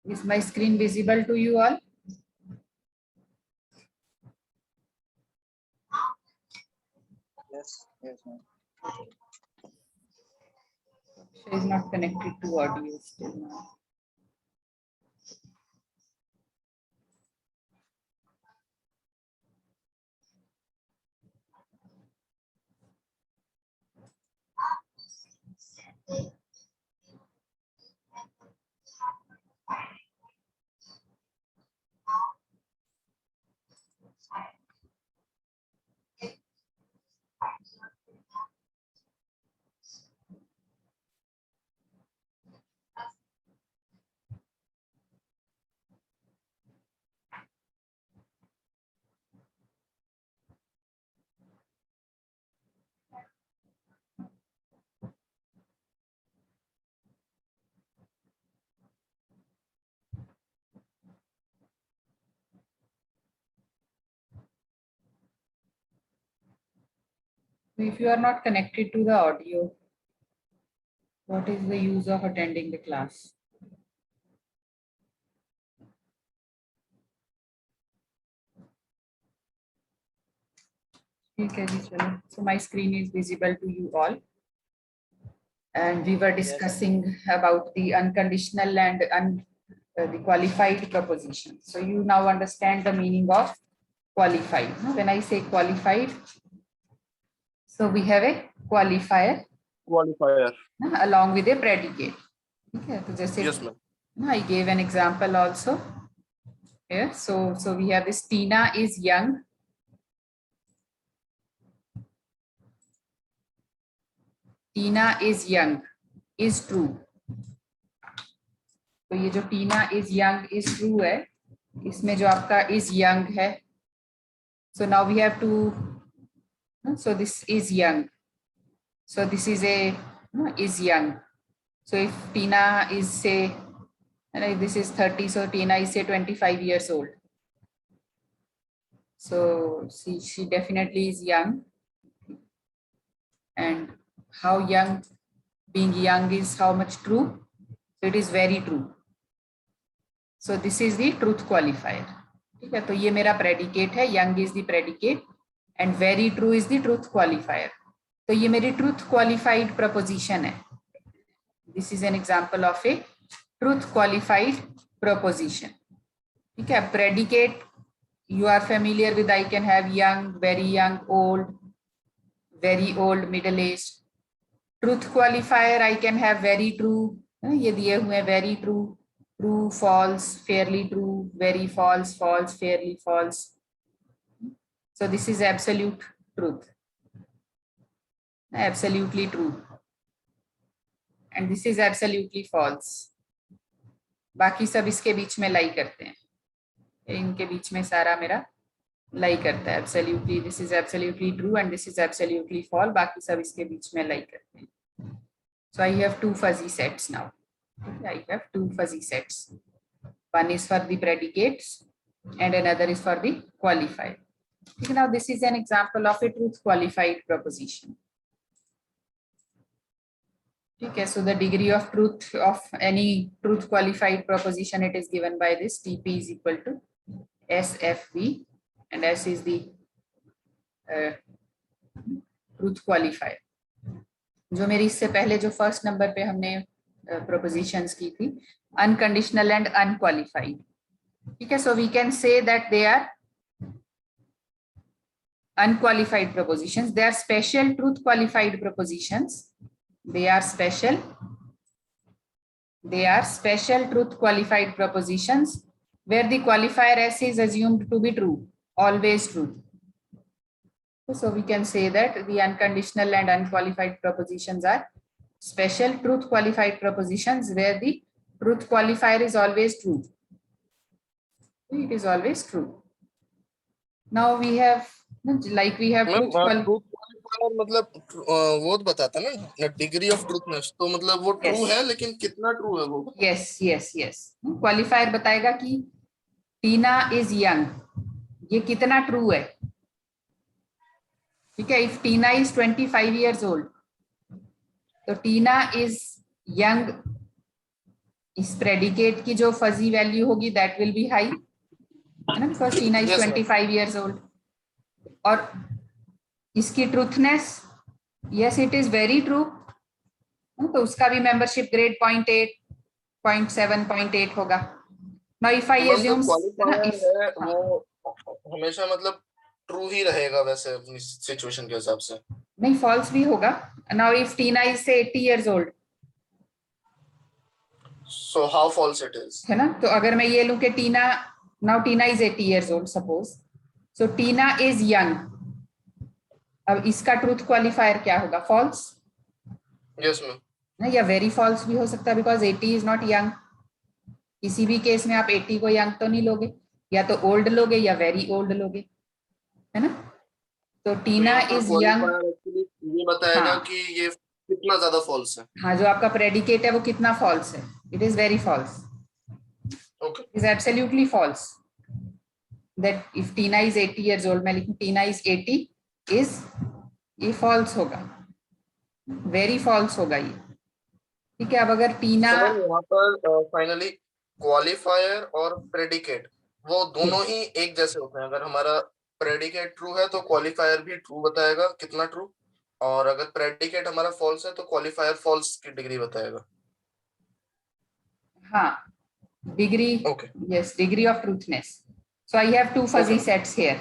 Is my screen visible to you all? Yes, yes, ma'am. She is not connected to audio still now. If you are not connected to the audio, what is the use of attending the class? Okay, so my screen is visible to you all. And we were discussing about the unconditional and the qualified proposition. So you now understand the meaning of qualified. When I say qualified, so we have a qualifier along with a predicate. Okay, so just Yes, ma'am. I gave an example also here. So we have this: Tina is young. Tina is young is true. तो ये जो टीना is young is true है, इसमें जो आपका is young है, so now we have to, so this is young, so this is a is young. So if Tina is say, like this is 30, so Tina is say 25 years old, so she definitely is young. And how young, being young is how much true, so it is very true. So this is the truth qualifier. ठीक है, तो ये मेरा predicate है, young is the predicate and very true is the truth qualifier. तो ये मेरी truth qualified proposition है. This is an example of a truth qualified proposition. ठीक है, predicate you are familiar with, I can have young, very young, old, very old, middle aged. Truth qualifier I can have very true, ये दिए हुए very true, true, false, fairly true, very false, false, fairly false. So this is absolute truth, absolutely true, and this is absolutely false. बाकी सब इसके बीच में लाई करते हैं, इनके बीच में सारा मेरा लाई करता है. Absolutely, this is absolutely true and this is absolutely false. बाकी सब इसके बीच में लाई करते हैं. So I have two fuzzy sets now. I have two fuzzy sets. One is for the predicates and another is for the qualifier. Now this is an example of a truth qualified proposition. Okay, so the degree of truth of any truth qualified proposition, it is given by this: TP is equal to SFV, and S is the truth qualifier. जो मेरी इससे पहले जो first number पे हमने propositions की थी, unconditional and unqualified. ठीक है, so we can say that they are unqualified propositions. They are special truth qualified propositions. They are special truth qualified propositions where the qualifier S is assumed to be true, always true. So we can say that the unconditional and unqualified propositions are special truth qualified propositions where the truth qualifier is always true. It is always true. Now we have truth qualifier मतलब वो तो बताता ना degree of truthness, तो मतलब वो true है लेकिन कितना ट्रू है वो? यस क्वालिफायर बताएगा कि टीना इज यंग, ये कितना ट्रू है। ठीक है, if Tina is 25 years old, तो टीना इज यंग, इस प्रेडिकेट की जो फजी वैल्यू होगी दैट विल बी हाई, है ना, because Tina is 25 years old। और इसकी truthness, yes it is very true, तो उसका भी मेंबरशिप ग्रेड 0.8, 0.7, 0.8 होगा। Now if I assume वो हमेशा मतलब ट्रू ही रहेगा वैसे अपनी सिचुएशन के हिसाब से, नहीं फॉल्स भी होगा। Now if Tina is say 80 years old, so how false it is, है ना, तो अगर मैं ये लूं कि टीना, now Tina is 80 years old suppose, so Tina is young, अब इसका ट्रूथ क्वालिफायर क्या होगा? फॉल्स। यस मैम, नहीं, या वेरी फॉल्स भी हो सकता है बिकॉज 80 इज नॉट यंग। किसी भी केस में आप 80 को यंग तो नहीं लोगे, या तो ओल्ड लोगे या वेरी ओल्ड लोगे, है ना। तो टीना इज यंग ये बताएगा कि ये कितना ज्यादा फॉल्स है। हाँ, जो आपका प्रेडिकेट है वो कितना फॉल्स है, it is very false, okay, is absolutely false. That if Tina is 80 years old, मैं लिखूं टीना इज 80 इज, ये फॉल्स होगा, वेरी फॉल्स होगा ये। ठीक है, अब अगर टीना, यहाँ पर फाइनली क्वालिफायर और प्रेडिकेट वो दोनों ही एक जैसे होते हैं। अगर हमारा प्रेडिकेट ट्रू है तो क्वालिफायर भी ट्रू बताएगा कितना ट्रू, और अगर प्रेडिकेट हमारा फॉल्स है तो क्वालिफायर फॉल्स की डिग्री बताएगा। हाँ, degree, okay, yes, degree of truthness. So I have 2 fuzzy sets here.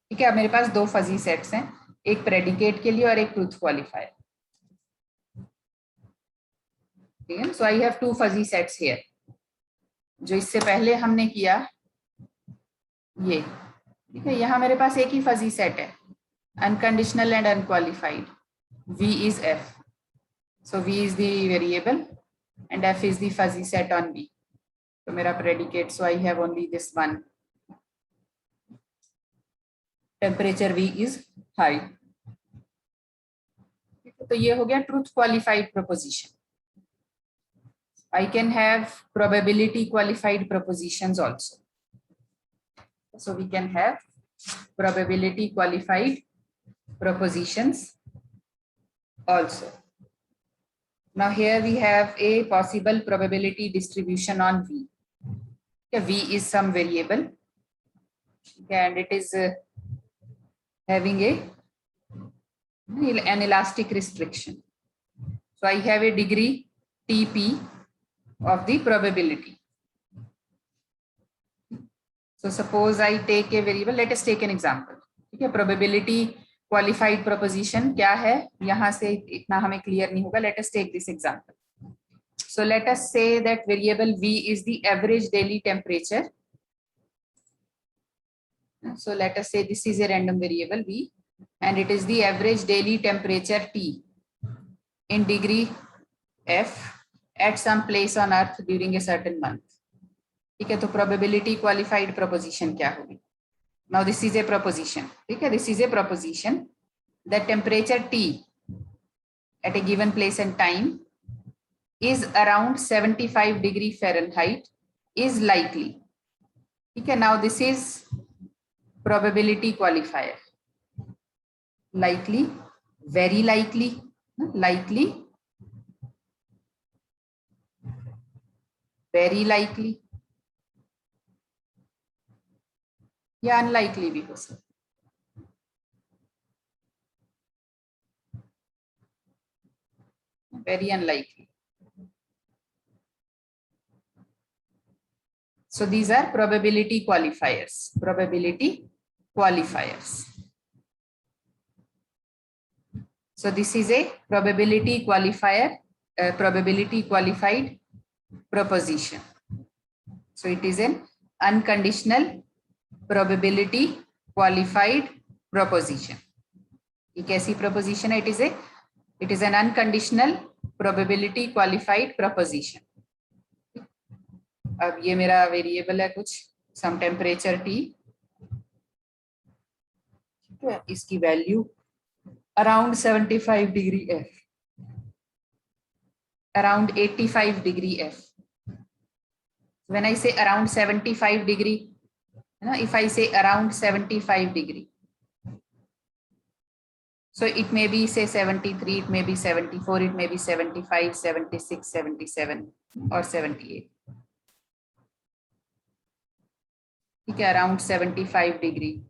ठीक है, अब मेरे पास 2 फजी सेट्स हैं, एक प्रेडिकेट के लिए और एक ट्रूथ क्वालिफायर। ठीक है, so I have 2 fuzzy sets here. जो इससे पहले हमने किया ये, ठीक है, यहाँ मेरे पास एक ही फजी सेट है, unconditional and unqualified, V is F, so V is the variable and F is the fuzzy set on V. तो मेरा predicate, so I have only this one, temperature V is high। तो ये हो गया truth qualified proposition। I can have probability qualified propositions also, so we can have probability qualified propositions also. Now here we have a possible probability distribution on V. Okay, V is some variable, okay, and it is having an elastic restriction. So I have a degree TP of the probability. So suppose I take a variable, let us take an example. ठीक है, probability qualified proposition क्या है, यहाँ से इतना हमें clear नहीं होगा। Let us take this example. So let us say that variable V is the average daily temperature. So let us say this is a random variable V and it is the average daily temperature T in degree F at some place on earth during a certain month. ठीक है, तो probability qualified proposition क्या होगी? Now this is a proposition, ठीक है, this is a proposition that temperature T at a given place and time is around 75 degree Fahrenheit is likely. ठीक है, now this is probability qualifier, likely, very likely, likely, very likely, या unlikely भी हो सकता, very unlikely. So these are probability qualifiers, probability qualifiers. So this is a probability qualifier, probability qualified proposition. So it is an unconditional probability qualified proposition. ये कैसी proposition है? It is an unconditional probability qualified proposition. अब ये मेरा variable है कुछ some temperature T, इसकी value around 75 degree F, around 85 degree F. When I say around 75 degree, if I say around 75 degree, so it may be say 73, it may be 74, it may be 75, 76, 77 or 78. ठीक है, around 75 degree.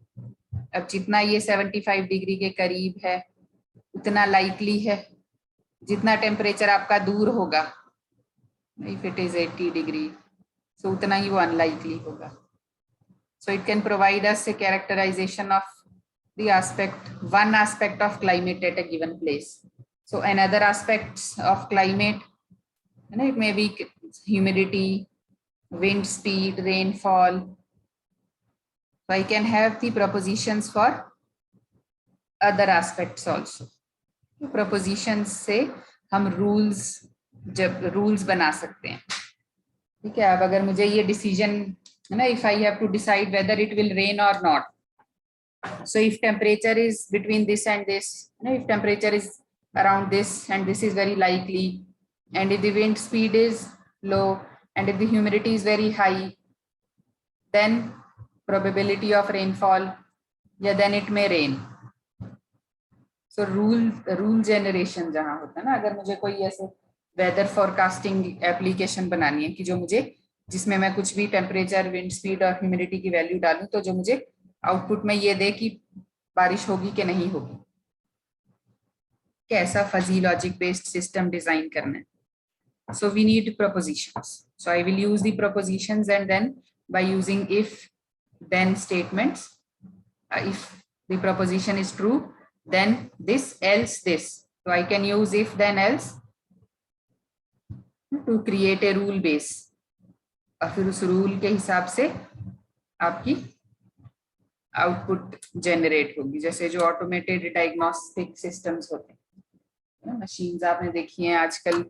अब जितना ये 75 degree के करीब है उतना likely है, जितना टेम्परेचर आपका दूर होगा, if it is 80 degree, so उतना ही वो अनलाइकली होगा. So it can provide us a characterization of the aspect, one aspect of climate at a given place. So another aspects of climate, it may be humidity, wind speed, rainfall. So I can have the propositions for other aspects also. Propositions से हम rules बना सकते हैं. ठीक है, अब अगर मुझे ये decision है ना, if I have to decide whether it will rain or not. So if temperature is between this and this, if temperature is around this and this is very likely, and if the wind speed is low and if the humidity is very high, then probability of rainfall, yeah, then it may rain. So rule generation जहाँ होता है ना, अगर मुझे कोई ऐसे weather forecasting application बनानी है कि जो मुझे, जिसमें मैं कुछ भी टेम्परेचर, विंड स्पीड और ह्यूमिडिटी की वैल्यू डालूं, तो जो मुझे आउटपुट में ये दे कि बारिश होगी कि नहीं होगी. कैसा fuzzy logic based system design करना है. So we need propositions. So I will use the propositions, and then by using if then statements, if the proposition is true, then this, else this. So I can use if then else to create a rule base, और फिर उस rule के हिसाब से आपकी output generate होगी. जैसे जो ऑटोमेटेड डायग्नोस्टिक सिस्टम्स होते हैं, मशीन्स आपने देखी हैं आजकल,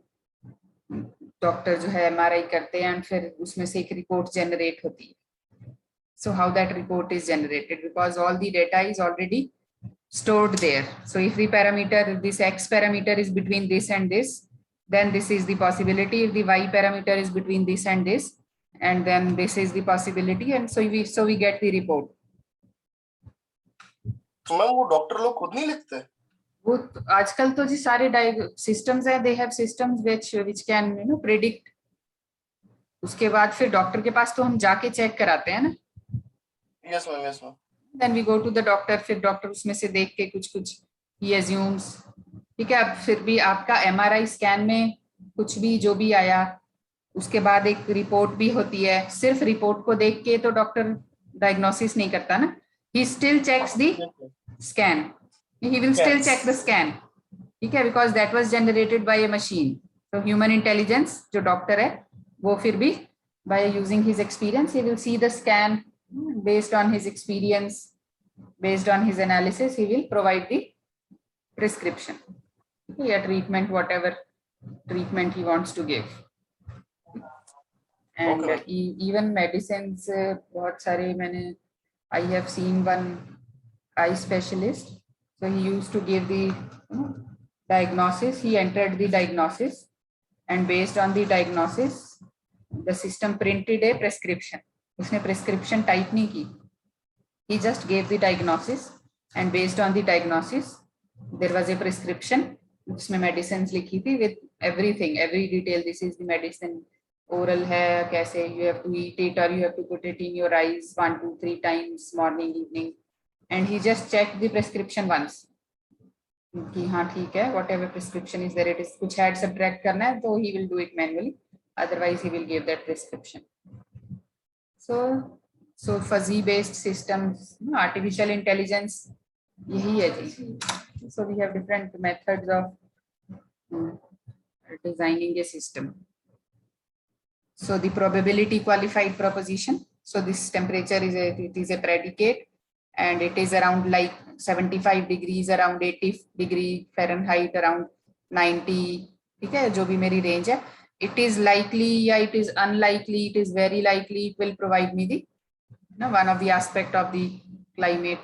डॉक्टर जो है एमआरआई करते हैं और फिर उसमें से एक रिपोर्ट जनरेट होती है. So how that report is generated, because all the data is already stored there. So if the parameter, this x parameter is between this and this, then this is the possibility. If the y parameter is between this and this, and then this is the possibility, and so we get the report. तो ma'am वो doctor लोग खुद नहीं लिखते? वो आजकल तो जी सारे सिस्टम्स हैं, they have systems which can predict. उसके बाद फिर डॉक्टर के पास तो हम जाके चेक कराते हैं ना. Yes ma'am, yes ma'am. Then we go to the doctor, फिर डॉक्टर उसमें से देख के कुछ he assumes. ठीक है, अब फिर भी आपका MRI स्कैन में कुछ भी जो भी आया, उसके बाद एक रिपोर्ट भी होती है. सिर्फ रिपोर्ट को देख के तो डॉक्टर डायग्नोसिस नहीं करता ना. He still checks the scan. He will still check the scan. ठीक है, because that was generated by a machine. So human intelligence जो डॉक्टर है वो फिर भी by using his experience he will see the scan. Based on his experience, based on his analysis, he will provide the prescription, yeah, treatment, whatever treatment he wants to give. And Okay. Even medicines, बहुत सारे मैंने, I have seen one eye specialist, so he used to give the diagnosis. He entered the diagnosis, and based on the diagnosis, the system printed a prescription. उसने prescription type नहीं की. He just gave the diagnosis, and based on the diagnosis there was a prescription. उसमें medicines लिखी थी with everything, every detail. This is the medicine, oral है, कैसे you have to eat it, or you have to put it in your eyes 1, 2, 3 times, morning, evening. And he just checked the prescription once कि हाँ ठीक है, whatever prescription is there, it is कुछ add subtract करना है तो he will do it manually, otherwise he will give that prescription. So fuzzy based systems, artificial intelligence, यही है जी. So we have different methods of designing a system. So the probability qualified proposition. So this temperature is a predicate, and it is around like 75 degrees, around 80 degree Fahrenheit, around 90. Okay, जो भी मेरी range है. It is likely, yeah, it is unlikely, it is very likely. It will provide me the one of the aspect of the climate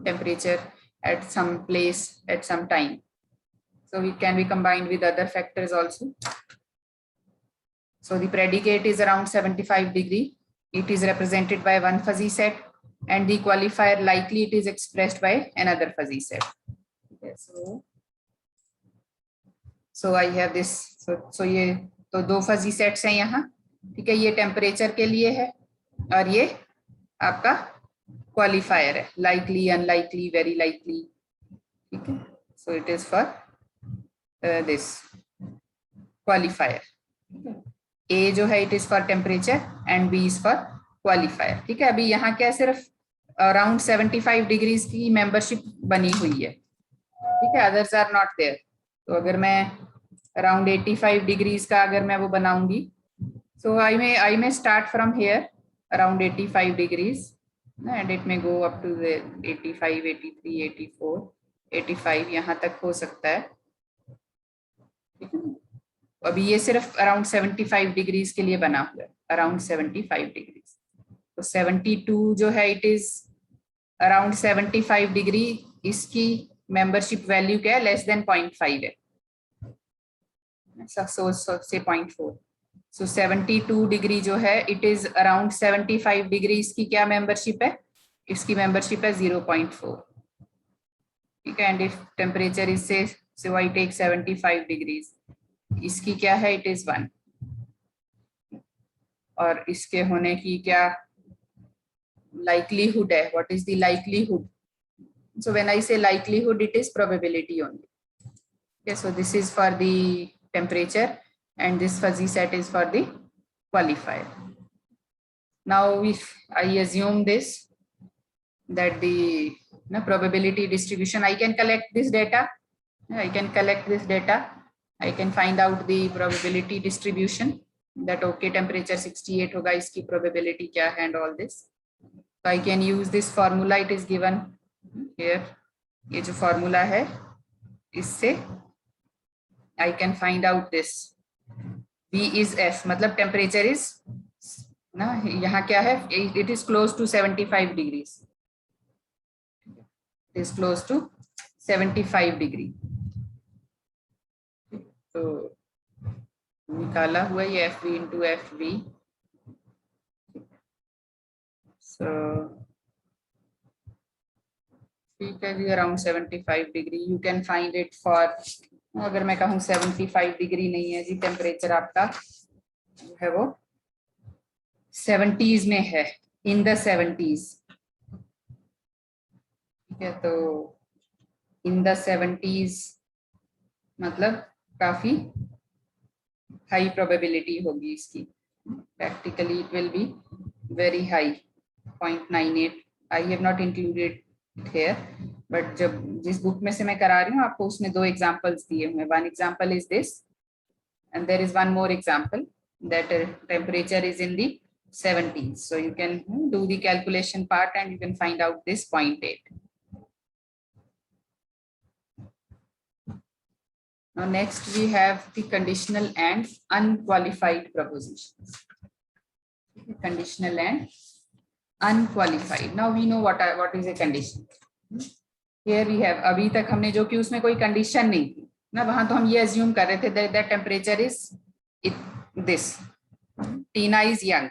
temperature at some place at some time. So it can be combined with other factors also. So the predicate is around 75 degree. It is represented by one fuzzy set, and the qualifier likely it is expressed by another fuzzy set. Okay, so I have this. So ये तो दो fuzzy sets हैं यहाँ. ठीक है, ये temperature के लिए है और ये आपका qualifier है, likely, unlikely, very likely. ठीक है, so it is for this qualifier. A जो है it is for temperature and B is for qualifier. ठीक है, अभी यहाँ क्या सिर्फ around 75 degrees की membership बनी हुई है. ठीक है, others are not there. तो अगर मैं around 85 degrees का अगर मैं वो बनाऊंगी, so I may start from here around 85 degrees and it may go up to the 85, 83, 84, 85 यहाँ तक हो सकता है. ठीक है, अभी ये सिर्फ अराउंड 75 डिग्रीज के लिए बना हुआ है, अराउंड 75 डिग्रीज. तो 72 जो है इट इज अराउंड 75 डिग्री. इसकी मेंबरशिप वैल्यू क्या है? लेस देन 0.5 है. सो से 0.4. सो 72 डिग्री जो है इट इज अराउंड 75 डिग्री. इसकी क्या मेंबरशिप है? इसकी मेंबरशिप है 0.4. ठीक है, एंड इफ टेम्परेचर इज से सो आई टेक 75 डिग्रीज, इसकी क्या है? It is 1. और इसके होने की क्या likelihood है? What is the likelihood? So when I say likelihood, it is probability only. Okay, so this is for the temperature and this fuzzy set is for the qualifier. Now if I assume this, that the probability distribution, I can collect this data. I can find out the probability distribution, that okay temperature 68 होगा, इसकी probability क्या है and all this. So I can use this formula, it is given here. ये जो formula है इससे I can find out this. V is F, मतलब temperature is ना यहाँ क्या है? It is close to 75 degrees. It is close to 75 degree. तो निकाला हुआ ये FV into FV. So ठीक है जी, around 75 degree. You can find it for, अगर मैं कहूँ 75 डिग्री नहीं है जी, टेम्परेचर आपका जो है वो 70s में है, इन द 70s. ठीक है, तो इन द 70s मतलब काफी हाई प्रोबेबिलिटी होगी इसकी. Practically it will be very high, 0.98. I have not included here, but जब जिस बुक में से मैं करा रही हूँ आपको, उसमें दो एग्जांपल्स दिए हुए. One example is this and there is one more example that temperature is in the 70s. So you can do the calculation part and you can find out this 0.8. Now next we have the conditional and unqualified propositions. Conditional and unqualified. Now we know what is a condition. Here we have, अभी तक हमने जो कि उसमें कोई condition नहीं थी ना, वहां तो हम ये assume कर रहे थे that temperature is this. Tina is young.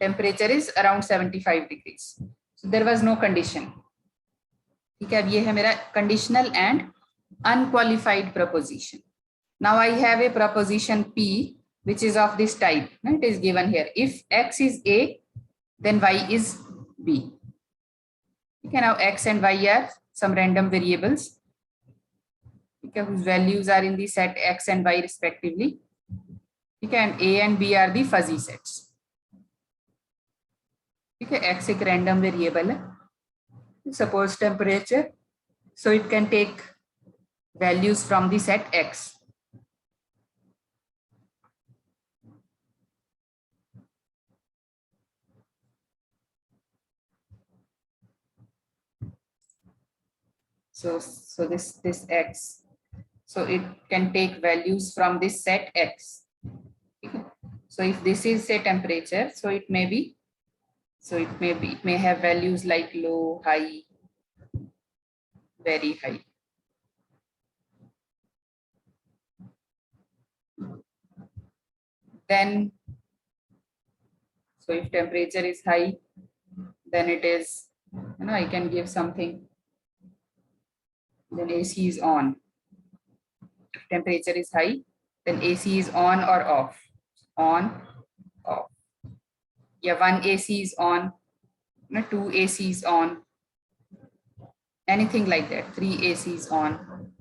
Temperature is around 75 degrees. So there was no condition. ठीक है, अब ये है मेरा conditional and unqualified proposition. Now I have a proposition P which is of this type. It is given here. If X is A, then Y is B. Okay, now X and Y are some random variables, okay, whose values are in the set X and Y respectively. Okay, and A and B are the fuzzy sets. Okay, X एक random variable है. Suppose temperature So it can take values from the set X. So this X, so it can take values from this set X. So if this is say temperature, so it may have values like low, high, very high. Then, so if temperature is high, then it is, I can give something, then AC is on. If temperature is high, then AC is on or off. On, off. Yeah, one AC is on, two AC is on, anything like that, three AC is on.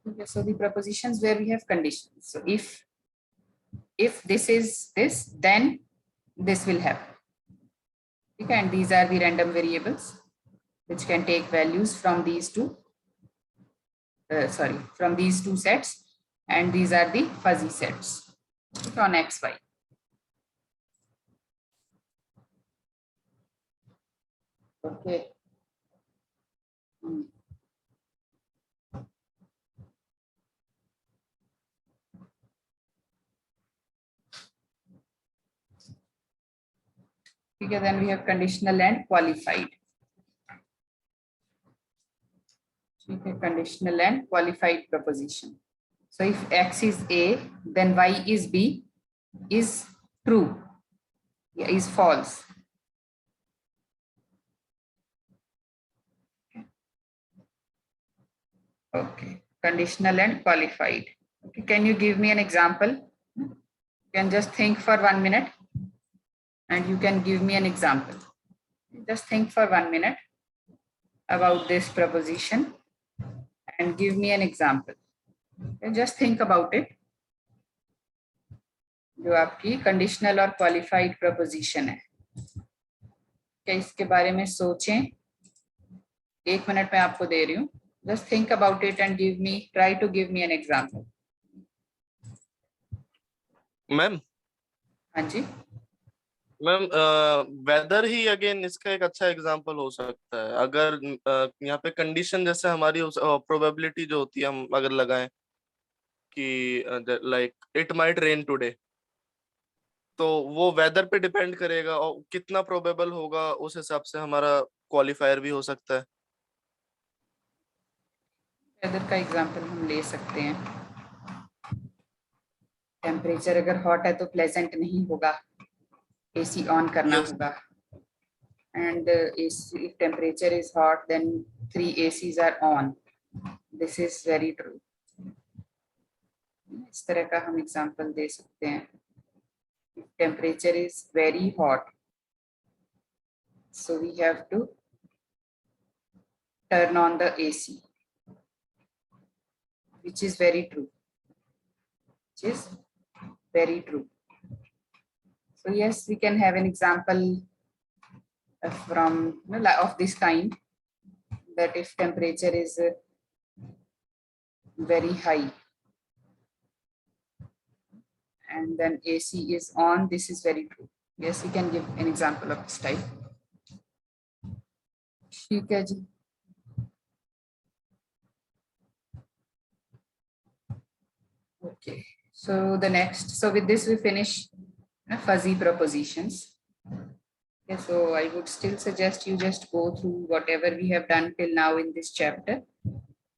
Okay, so the prepositions where we have conditions. So if this is this, then this will happen. Okay, and these are the random variables which can take values from these two, from these two sets, and these are the fuzzy sets, okay, on X, Y. Okay. Okay, then we have conditional and qualified. Okay, conditional and qualified proposition. So if X is A, then Y is B is true, yeah, is false. Okay, conditional and qualified. Okay, can you give me an example? You can just think for 1 minute and you can give me an example. Just think for 1 minute about this proposition and give me an example. Okay, just think about it. जो आपकी conditional और qualified preposition है, क्या इसके बारे में सोचें. 1 minute में आपको दे रही हूँ. Just think about it and try to give me an example. Ma'am. हाँ जी. मैम, वेदर ही अगेन इसका एक अच्छा एग्जांपल हो सकता है. अगर यहाँ पे कंडीशन जैसे हमारी प्रोबेबिलिटी जो होती है, हम अगर लगाएं कि like it might rain today, तो वो वेदर पे डिपेंड करेगा और कितना प्रोबेबल होगा उस हिसाब से हमारा क्वालिफायर भी हो सकता है. वेदर का एग्जांपल हम ले सकते हैं. टेम्परेचर अगर हॉट है तो प्लेजेंट नहीं होगा, एसी ऑन करना होगा. And if temperature is hot, then 3 ACs are on. This is very true. इस तरह का हम एग्जांपल दे सकते हैं. If temperature is very hot, so we have to turn on the AC, which is very true. Which is very true. So yes, we can have an example from of this kind, that if temperature is very high and then AC is on, this is very true. Yes, we can give an example of this type. ठीक है जी. Okay, so the next, so with this we finish fuzzy propositions. Okay, so I would still suggest you just go through whatever we have done till now in this chapter.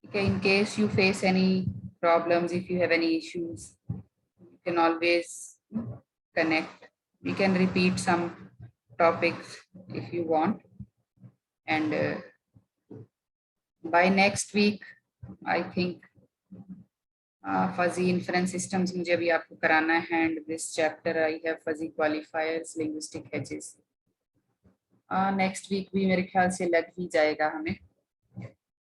Okay, in case you face any problems, if you have any issues, you can always connect. We can repeat some topics if you want. And by next week, I think fuzzy inference systems मुझे अभी आपको कराना है, and this chapter I have fuzzy qualifiers, linguistic hedges. Next week भी मेरे ख्याल से लग ही जाएगा हमें.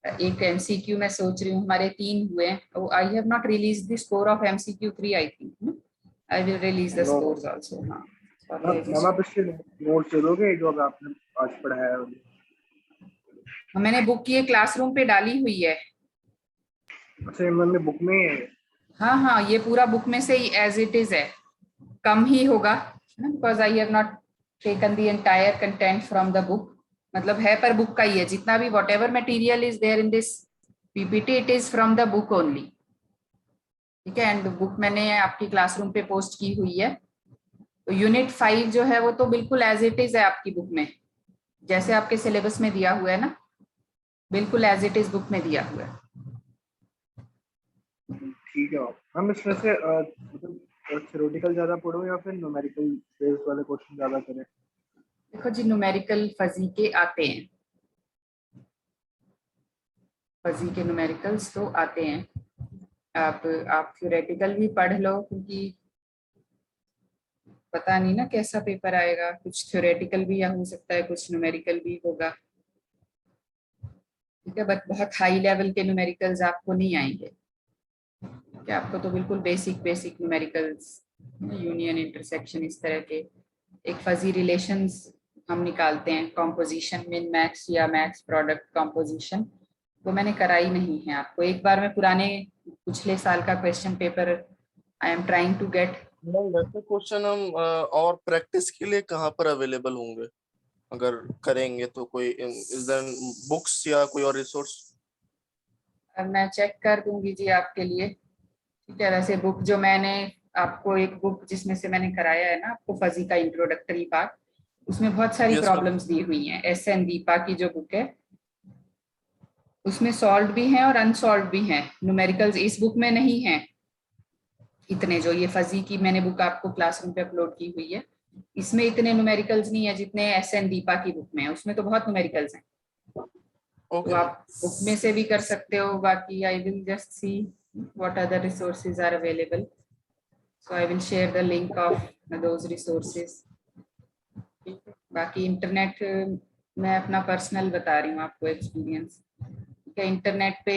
एक MCQ मैं सोच रही हूँ, हमारे 3 हुए हैं. I have not released the score of MCQ 3. I think I will release the scores also. हाँ. मैम आप इसके नोट्स दे दोगे जो आपने आज पढ़ाया है। मैंने बुक ये क्लासरूम पे डाली हुई है। अच्छा, इमरान ने बुक में। हाँ हाँ, ये पूरा बुक में से ही एज इट इज है, कम ही होगा because I have not taken the entire content from the book. मतलब है पर बुक का ही है, जितना भी whatever material is there in this PPT it is from the book only. ठीक है, एंड बुक मैंने आपकी क्लासरूम पे पोस्ट की हुई है। तो यूनिट 5 जो है वो तो बिल्कुल एज इट इज है आपकी बुक में, जैसे आपके सिलेबस में दिया हुआ है ना, बिल्कुल एज इट इज बुक में दिया हुआ है। ठीक है हम इसमें से मतलब थ्योरेटिकल ज्यादा पढ़ो या फिर न्यूमेरिकल बेस्ड वाले क्वेश्चन ज्यादा करें? देखो जी, न्यूमेरिकल फजी के आते हैं, फजी के न्यूमेरिकल्स तो आते हैं। आप थ्योरेटिकल भी पढ़ लो, क्योंकि पता नहीं ना कैसा पेपर आएगा, कुछ थ्योरेटिकल भी या हो सकता है कुछ न्यूमेरिकल भी होगा। ठीक है, बट बहुत हाई लेवल के न्यूमेरिकल्स आपको नहीं आएंगे। क्या आपको तो बिल्कुल basic basic numericals, union, intersection, इस तरह के एक फजी रिलेशंस हम निकालते हैं, कॉम्पोजिशन, मिन मैक्स या मैक्स प्रोडक्ट कॉम्पोजिशन, वो मैंने कराई नहीं है आपको। एक बार मैं पुराने पिछले साल का question paper I am trying to get. वैसे क्वेश्चन हम और प्रैक्टिस के लिए कहाँ पर अवेलेबल होंगे अगर करेंगे तो? कोई इज देयर बुक्स या कोई और रिसोर्स? मैं चेक कर दूंगी जी आपके लिए। ठीक है, वैसे बुक जो मैंने आपको, एक बुक जिसमें से मैंने कराया है ना आपको फजी का इंट्रोडक्टरी पार्ट, उसमें बहुत सारी यस मैम। प्रॉब्लम्स दी हुई हैं। एस एन दीपा की जो बुक है उसमें सॉल्व भी हैं और अनसॉल्व भी हैं न्यूमेरिकल्स, इस बुक में नहीं है इतने। जो ये फजी की मैंने बुक आपको क्लासरूम पे अपलोड की हुई है, इसमें इतने न्यूमेरिकल्स नहीं है जितने एस एन दीपा की बुक में है, उसमें तो बहुत न्यूमेरिकल्स हैं। तो ओके मैम। आप बुक में से भी कर सकते हो, बाकी आई will just C what other resources are available, so I will share the link of those resources. बाकी इंटरनेट मैं अपना पर्सनल बता रही हूँ आपको एक्सपीरियंस। ठीक है, इंटरनेट पे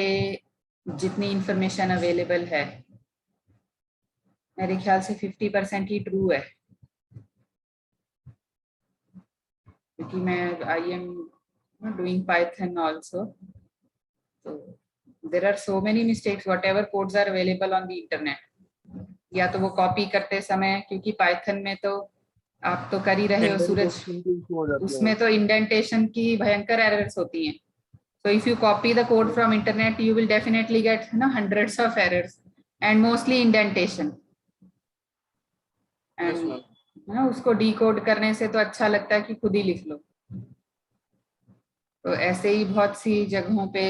जितनी इंफॉर्मेशन अवेलेबल है मेरे ख्याल से 50% ही ट्रू है, क्योंकि मैं I am doing python also, तो there are so many mistakes whatever codes are available on the internet. या तो वो कॉपी करते समय, क्योंकि पाइथन में तो आप तो कर ही रहे हो सूरज, इंडेंटेशन की इशू हो जाती है। उसमें तो इंडेंटेशन की भयंकर एरर्स होती हैं। So if you copy the code from internet, you will definitely get hundreds of errors and mostly indentation. Yes And ma'am. उसको decode करने से तो अच्छा लगता है कि खुद ही लिख लो। तो ऐसे ही बहुत सी जगहों पे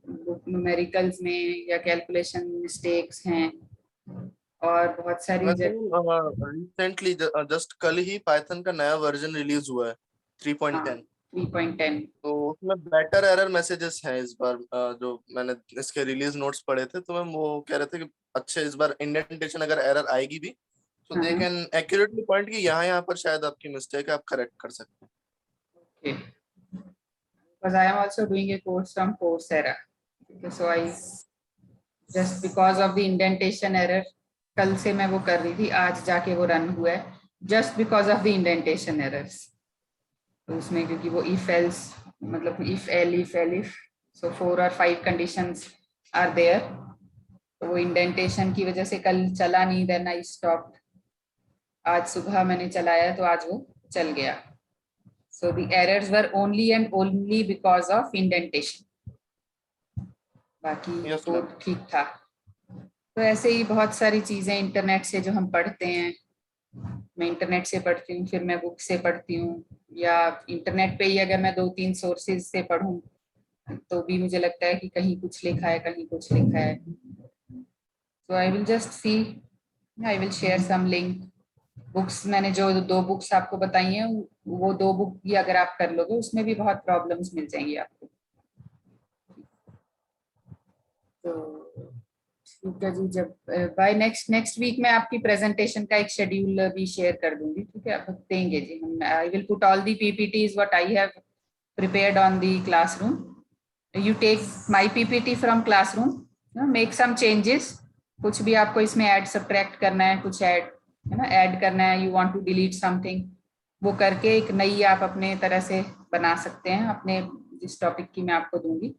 न्यूमेरिकल्स में या कैलकुलेशन मिस्टेक्स हैं, और बहुत सारी वैसे रिसेंटली जस्ट कल ही पाइथन का नया वर्जन रिलीज हुआ है 3.10। 3.10। तो उसमें बेटर एरर मैसेजेस हैं इस बार। जो मैंने इसके रिलीज नोट्स पढ़े थे तो मैम वो कह रहे थे कि अच्छे इस बार इंडेंटेशन अगर एरर आएगी भी तो दे कैन एक्यूरेटली पॉइंट कि यहाँ पर शायद आपकी मिस्टेक है, आप करेक्ट कर सकते हैं। Okay. Because I am also doing a course from Coursera. Okay, so I just because of the indentation error, कल से मैं वो कर रही थी, आज जाके वो रन हुआ है, just because of the indentation errors. तो उसमें क्योंकि वो if else मतलब if if so 4 or 5 conditions are there, तो वो indentation की वजह से कल चला नहीं, then I stopped. आज सुबह मैंने चलाया तो आज वो चल गया। So the errors were only and only because of indentation. बाकी Yes, तो ma'am. ठीक था। तो ऐसे ही बहुत सारी चीजें इंटरनेट से जो हम पढ़ते हैं, मैं इंटरनेट से पढ़ती हूँ, फिर मैं बुक से पढ़ती हूँ, या इंटरनेट पे ही अगर मैं 2-3 सोर्सेज से पढूं तो भी मुझे लगता है कि कहीं कुछ लिखा है, कहीं कुछ लिखा है। तो I will just see, I will share some link. Books मैंने जो 2 बुक्स आपको बताई हैं, वो 2 बुक भी अगर आप कर लोगे उसमें भी बहुत प्रॉब्लम्स मिल जाएंगी आपको। तो ठीक है जी, जब बाय नेक्स्ट वीक में आपकी प्रेजेंटेशन का एक शेड्यूल भी शेयर कर दूंगी। ठीक है, आप देंगे जी हम, I will put all the PPTs what I have prepared on the classroom. You take my PPT from classroom, make some changes, कुछ भी आपको इसमें ऐड सब्ट्रैक्ट करना है, कुछ ऐड है ना, ऐड करना है, you want to delete something, वो करके एक नई आप अपने तरह से बना सकते हैं अपने जिस टॉपिक की मैं आपको दूंगी,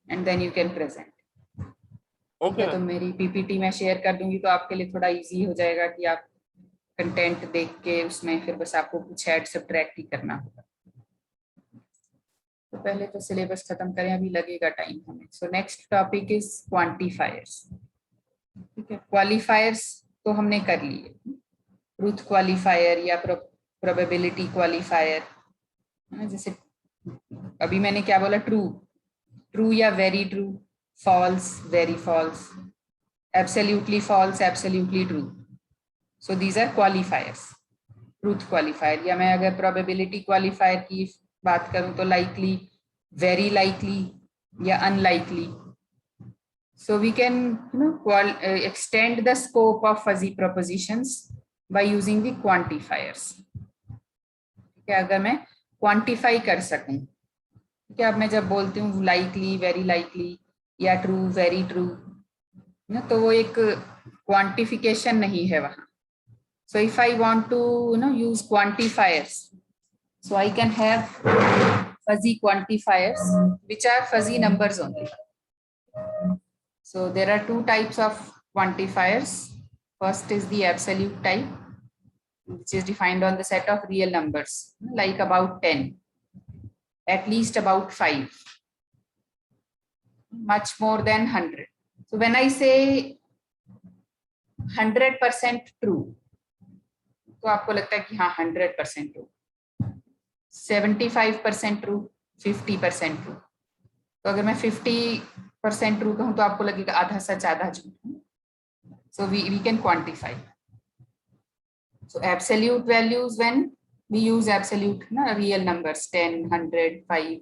and then you can present. ठीक है, तो मेरी पीपीटी मैं शेयर कर दूंगी तो आपके लिए थोड़ा इजी हो जाएगा कि आप कंटेंट देख के उसमें फिर बस आपको कुछ ऐड सब्ट्रैक्ट ही करना होगा। तो पहले तो सिलेबस खत्म करें, अभी लगेगा टाइम हमें। So next topic is quantifiers. ठीक है, क्वालिफायर्स तो हमने कर लिए, ट्रूथ क्वालिफायर या प्रोबेबिलिटी क्वालिफायर। जैसे अभी मैंने क्या बोला, ट्रू, ट्रू या very true, false, very false, absolutely false, absolutely true. So these are qualifiers, truth qualifier. या मैं अगर प्रोबेबिलिटी क्वालिफायर की बात करूं तो लाइकली, वेरी लाइकली या unlikely. So we can extend the scope of fuzzy propositions by using the quantifiers. ठीक है, अगर मैं क्वांटिफाई कर सकूं, ठीक है, अब मैं जब बोलती हूँ लाइकली, वेरी लाइकली या ट्रू, वेरी ट्रू, ना, तो वो एक क्वांटिफिकेशन नहीं है वहां। So if I want to use quantifiers, so I can have fuzzy quantifiers which are fuzzy numbers only. So there are two types of quantifiers. First is the absolute type, which is defined on the set of real numbers, like about 10, at least about 5, much more than 100. So when I say 100% true, तो आपको लगता है कि हाँ 100% true, 75% true, 50% true. तो अगर मैं 50% true कहूँ तो आपको लगेगा आधा सच आधा झूठ। So we can quantify. So absolute values, when we use absolute real numbers 10, 100, 5,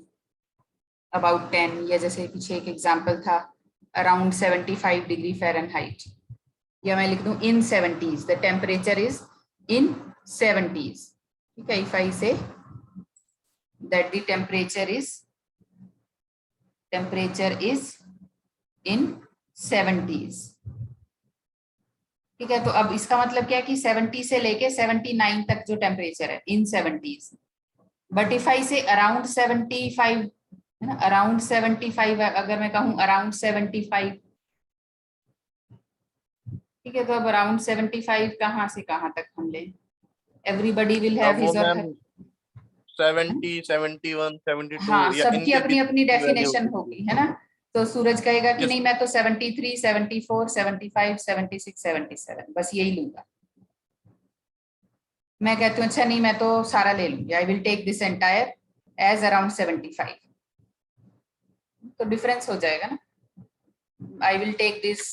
about 10, या जैसे पीछे एक एग्जांपल था around 75 डिग्री फ़ारेनहाइट, या मैं लिख दूं in 70s, the temperature is in 70s. ठीक है, if I say that the temperature is in 70s. ठीक है, तो अब इसका मतलब क्या है कि 70 से लेके 79 तक जो टेम्परेचर है इन 70s। बट इफ आई से अराउंड 75 है ना, अराउंड 75, अगर मैं कहूँ अराउंड 75, ठीक है, तो अब अराउंड 75 कहाँ से कहाँ तक हम लें? एवरीबडी विल हैव हिज और हर 70, 71, 72 हाँ, या सबकी इनके अपनी अपनी वैल्यू डेफिनेशन होगी, है ना। तो सूरज कहेगा कि Yes. नहीं मैं तो 73, 74, 75, 76, 77 बस यही लूंगा। मैं कहती हूँ अच्छा नहीं मैं तो सारा ले लूंगी, I will take this entire age around 75, तो डिफरेंस हो जाएगा ना। I will take this,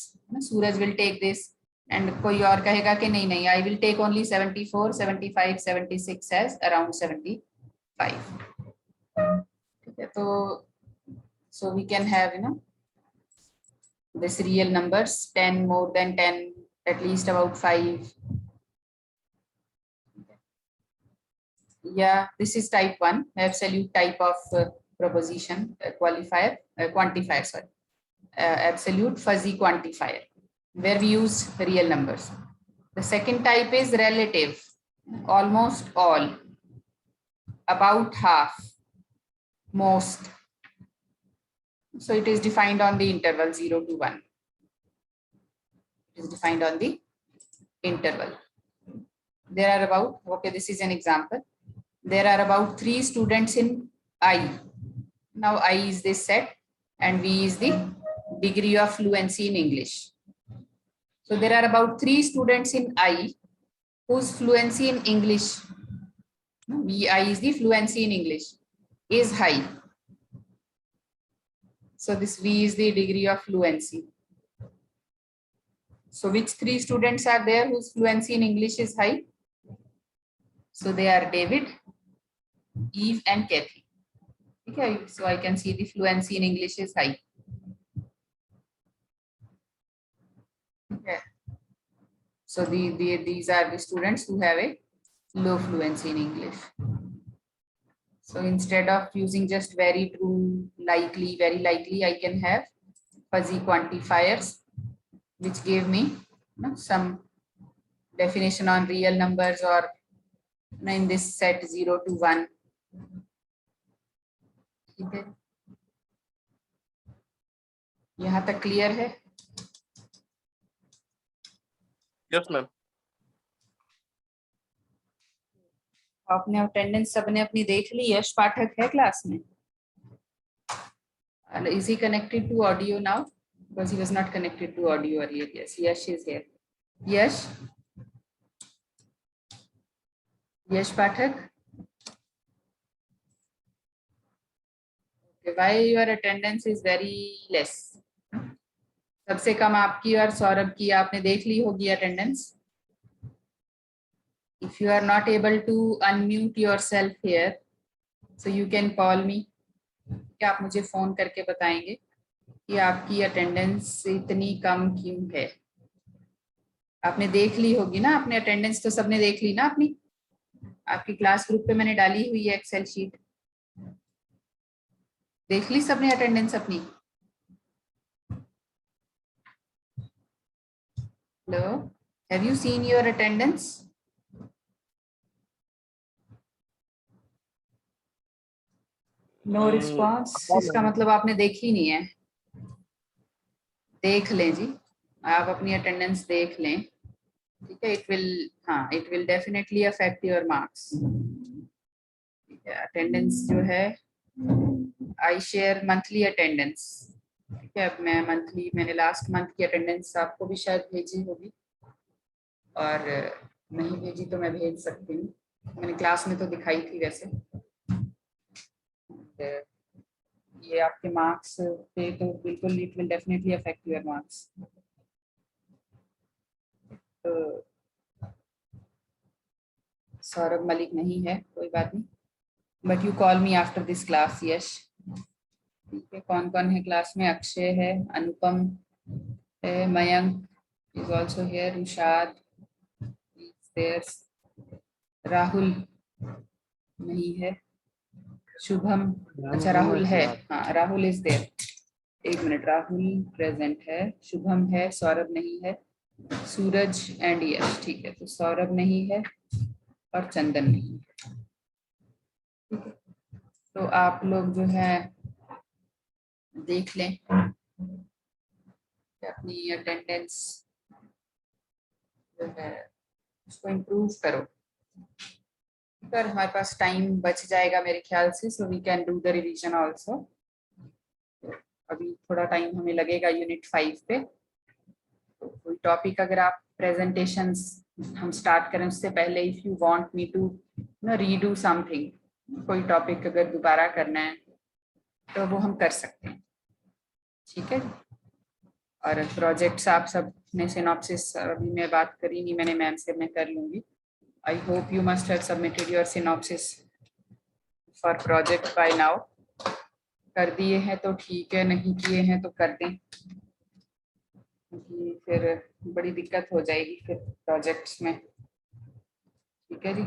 Suraj will take this, and कोई और कहेगा कि नहीं नहीं I will take only 74, 75, 76 age around 75। ठीक है, तो so we can have this real numbers 10, more than 10, at least about 5. Yeah, this is type 1, absolute type of proposition, quantifier, sorry, absolute fuzzy quantifier, where we use real numbers. The second type is relative, almost all, about half, most. So it is defined on the interval 0 to 1. It is defined on the interval. There are about, okay, this is an example. There are about 3 students in I. Now I is this set and V is the degree of fluency in English. So there are about 3 students in I whose fluency in English, VI is the fluency in English, is high. So this V is the degree of fluency. So which 3 students are there whose fluency in English is high? So they are David, Eve and Kathy. Okay, so I can see the fluency in English is high. Okay. So these are the students who have a low fluency in English. So instead of using just very true, likely, very likely, I can have fuzzy quantifiers, which give me some definition on real numbers or in this set 0 to 1. ठीक है, यहाँ तक clear है? Yes ma'am. आपने attendance सबने अपनी देख ली? यश पाठक है क्लास में? Is he connected to audio now? Because he was not connected to audio earlier. Yes, Yash is here. Yash? Yash Pathak? Okay, why your attendance is very less? सबसे कम आपकी और सौरभ की, आपने देख ली होगी attendance. If you are not able to unmute yourself here, so you can call me. क्या आप मुझे फोन करके बताएंगे कि आपकी अटेंडेंस इतनी कम क्यों है? आपने देख ली होगी ना, आपने अटेंडेंस तो सबने देख ली ना अपनी? आपकी क्लास ग्रुप पे मैंने डाली हुई है एक्सेल शीट. देख ली सबने अटेंडेंस अपनी? Hello, have you seen your attendance? No response. इसका मतलब आपने देखी नहीं है. देख लें जी, आप अपनी अटेंडेंस देख लें. ठीक है, it will definitely affect your marks. ठीक है, अटेंडेंस जो है, आई शेयर मंथली अटेंडेंस. ठीक है, अब मैंने लास्ट मंथ की अटेंडेंस आपको भी शायद भेजी होगी, और नहीं भेजी तो मैं भेज सकती हूँ. मैंने क्लास में तो दिखाई थी वैसे. ये आपके मार्क्स पे तो बिल्कुल, it will definitely affect your marks. तो सौरभ मलिक नहीं है, कोई बात नहीं, but you call me after this class. Yash, ठीक है. कौन कौन है क्लास में? अक्षय है, अनुपम है, Mayank is also here, Rushad is there, Rahul नहीं है, शुभम, अच्छा राहुल है, हाँ राहुल इज देयर. एक मिनट, राहुल प्रेजेंट है, शुभम है, सौरभ नहीं है, सूरज एंड यश. ठीक है, तो सौरभ नहीं है और चंदन नहीं है. ठीक है, तो आप लोग जो है देख लें अपनी अटेंडेंस जो है उसको इम्प्रूव करो. पर हमारे पास टाइम बच जाएगा मेरे ख्याल से, so we can do the revision also. अभी थोड़ा टाइम हमें लगेगा यूनिट 5 पे. तो कोई टॉपिक अगर आप प्रेजेंटेशंस हम स्टार्ट करें उससे पहले, if you want me to redo something, कोई टॉपिक अगर दोबारा करना है तो वो हम कर सकते हैं. ठीक है, और प्रोजेक्ट्स आप सब ने सिनॉप्सिस, अभी मैं बात करी नहीं मैंने मैम से, मैं कर लूंगी. I hope you must have submitted your synopsis for project by now. कर दिए हैं तो ठीक है, नहीं किए हैं तो कर दें, क्योंकि फिर बड़ी दिक्कत हो जाएगी फिर प्रोजेक्ट्स में. ठीक है जी.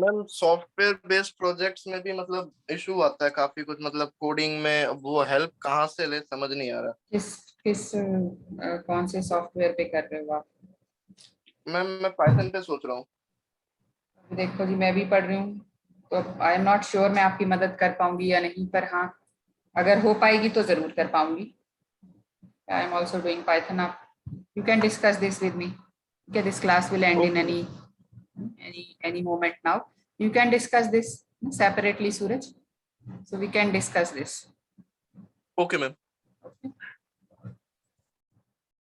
मैम सॉफ्टवेयर बेस्ड प्रोजेक्ट्स में भी मतलब इशू आता है काफी कुछ, मतलब कोडिंग में वो हेल्प कहाँ से ले समझ नहीं आ रहा. किस कौन से सॉफ्टवेयर पे कर रहे हो आप? मैम मैं पाइथन पे सोच रहा हूँ. देखो जी, मैं भी पढ़ रही हूँ, तो आई एम नॉट श्योर मैं आपकी मदद कर पाऊंगी या नहीं, पर हाँ अगर हो पाएगी तो जरूर कर पाऊंगी. I am also doing python. आप you can discuss this with me. Okay, this class will end in any moment now. You can discuss this separately, Suraj. So we can discuss this. Okay ma'am. Okay.